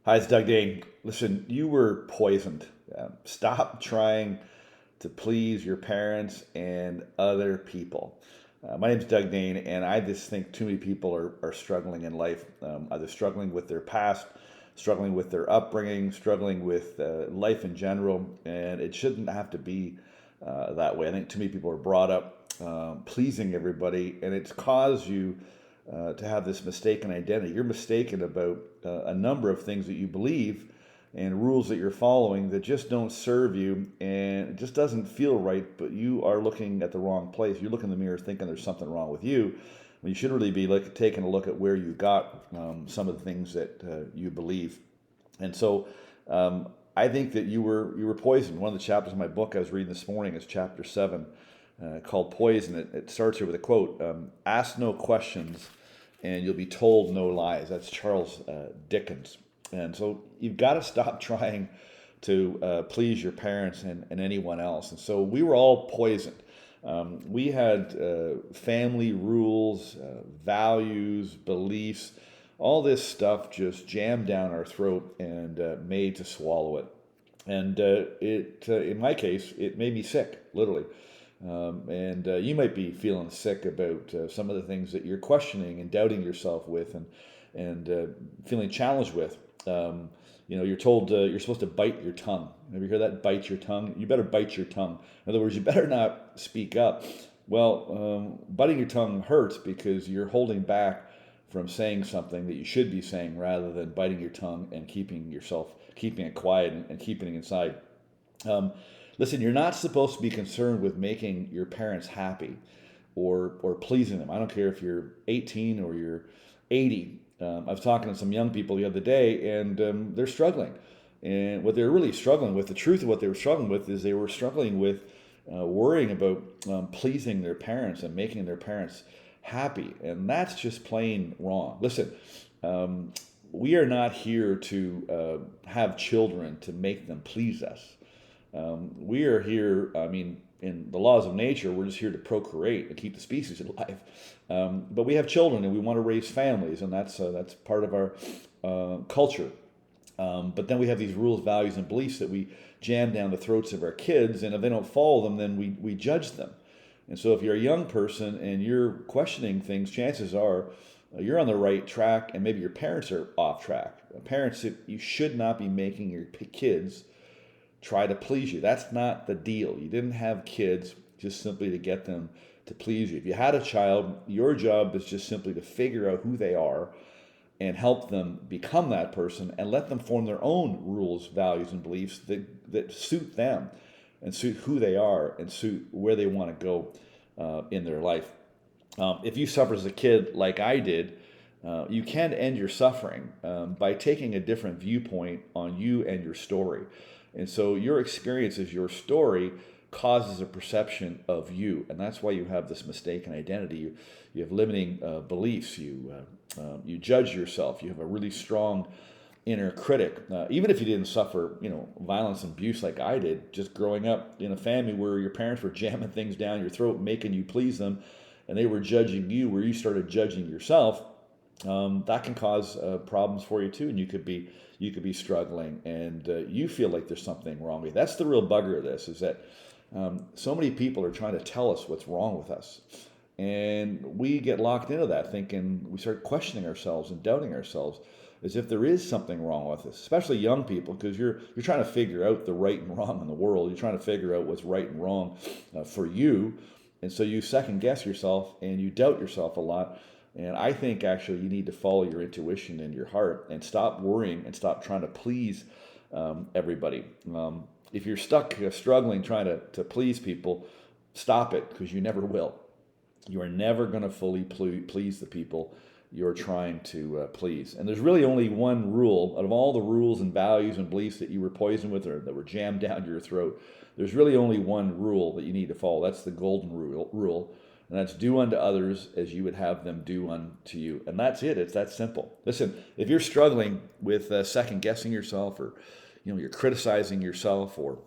Hi, it's Doug Dane. Listen, you were poisoned. Stop trying to please your parents and other people. My name's Doug Dane, and I just think too many people are struggling in life, either struggling with their past, struggling with their upbringing, struggling with life in general, and it shouldn't have to be that way. I think too many people are brought up pleasing everybody, and it's caused you to have this mistaken identity. You're mistaken about a number of things that you believe and rules that you're following that just don't serve you and it just doesn't feel right, but you are looking at the wrong place. You look in the mirror thinking there's something wrong with you when you should really be taking a look at where you got some of the things that you believe. And so I think that you were poisoned. One of the chapters in my book I was reading this morning is chapter 7, called Poison. It starts here with a quote: "Ask no questions, and you'll be told no lies." That's Charles Dickens. And so you've got to stop trying to please your parents and anyone else. And so we were all poisoned. We had family rules, values, beliefs, all this stuff just jammed down our throat and made to swallow it. And in my case, it made me sick, literally. And you might be feeling sick about some of the things that you're questioning and doubting yourself with, and feeling challenged with. You're told you're supposed to bite your tongue. Have you heard that? Bite your tongue. You better bite your tongue. In other words, you better not speak up. Well, biting your tongue hurts because you're holding back from saying something that you should be saying, rather than biting your tongue and keeping it quiet and keeping it inside. Um, Listen, you're not supposed to be concerned with making your parents happy or pleasing them. I don't care if you're 18 or you're 80. I was talking to some young people the other day, and they're struggling. And what they're really struggling with, the truth of what they were struggling with, is they were struggling with worrying about pleasing their parents and making their parents happy. And that's just plain wrong. Listen, um, we are not here to have children to make them please us. We are here, I mean, in the laws of nature, we're just here to procreate and keep the species alive. But we have children and we want to raise families, and that's part of our culture. But then we have these rules, values, and beliefs that we jam down the throats of our kids, and if they don't follow them, then we judge them. And so if you're a young person and you're questioning things, chances are you're on the right track, and maybe your parents are off track. Parents, you should not be making your kids try to please you. That's not the deal. You didn't have kids just simply to get them to please you. If you had a child, your job is just simply to figure out who they are and help them become that person, and let them form their own rules, values, and beliefs that suit them and suit who they are and suit where they want to go in their life. If you suffer as a kid like I did, you can end your suffering by taking a different viewpoint on you and your story. And so your experience is your story causes a perception of you, and that's why you have this mistaken identity. You have limiting beliefs. You judge yourself. You have a really strong inner critic. Even if you didn't suffer, violence and abuse like I did, just growing up in a family where your parents were jamming things down your throat, making you please them, and they were judging you, where you started judging yourself. That can cause problems for you too, and you could be struggling, and you feel like there's something wrong with you. That's the real bugger of this, is that so many people are trying to tell us what's wrong with us, and we get locked into that thinking. We start questioning ourselves and doubting ourselves, as if there is something wrong with us, especially young people, because you're trying to figure out the right and wrong in the world. You're trying to figure out what's right and wrong for you, and so you second guess yourself and you doubt yourself a lot. And I think actually you need to follow your intuition and your heart and stop worrying and stop trying to please everybody. If you're stuck struggling trying to please people, stop it, because you never will. You are never going to fully please the people you're trying to please. And there's really only one rule out of all the rules and values and beliefs that you were poisoned with, or that were jammed down your throat. There's really only one rule that you need to follow. That's the golden rule. And that's do unto others as you would have them do unto you. And that's it. It's that simple. Listen, if you're struggling with second guessing yourself, or you're criticizing yourself, or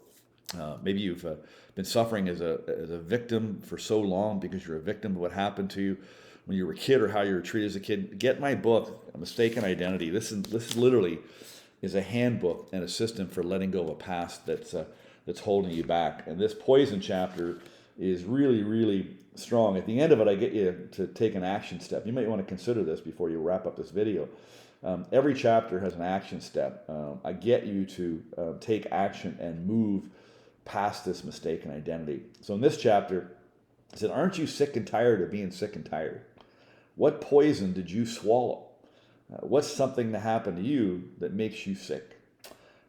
maybe you've been suffering as a victim for so long because you're a victim of what happened to you when you were a kid or how you were treated as a kid, get my book, A Mistaken Identity. This is literally is a handbook and a system for letting go of a past that's holding you back. And this poison chapter is really, really strong. At the end of it, I get you to take an action step. You might want to consider this before you wrap up this video. Every chapter has an action step. I get you to take action and move past this mistaken identity. So in this chapter, it said, aren't you sick and tired of being sick and tired? What poison did you swallow? What's something that happened to you that makes you sick?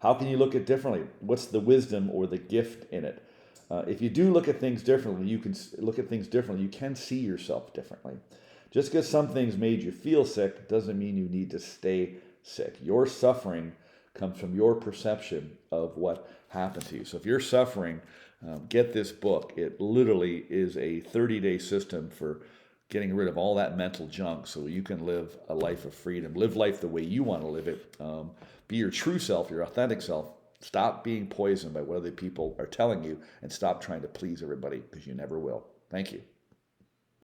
How can you look at it differently? What's the wisdom or the gift in it? If you do look at things differently, you can look at things differently. You can see yourself differently. Just because some things made you feel sick doesn't mean you need to stay sick. Your suffering comes from your perception of what happened to you. So if you're suffering, get this book. It literally is a 30-day system for getting rid of all that mental junk so you can live a life of freedom. Live life the way you want to live it. Be your true self, your authentic self. Stop being poisoned by what other people are telling you, and stop trying to please everybody, because you never will. Thank you.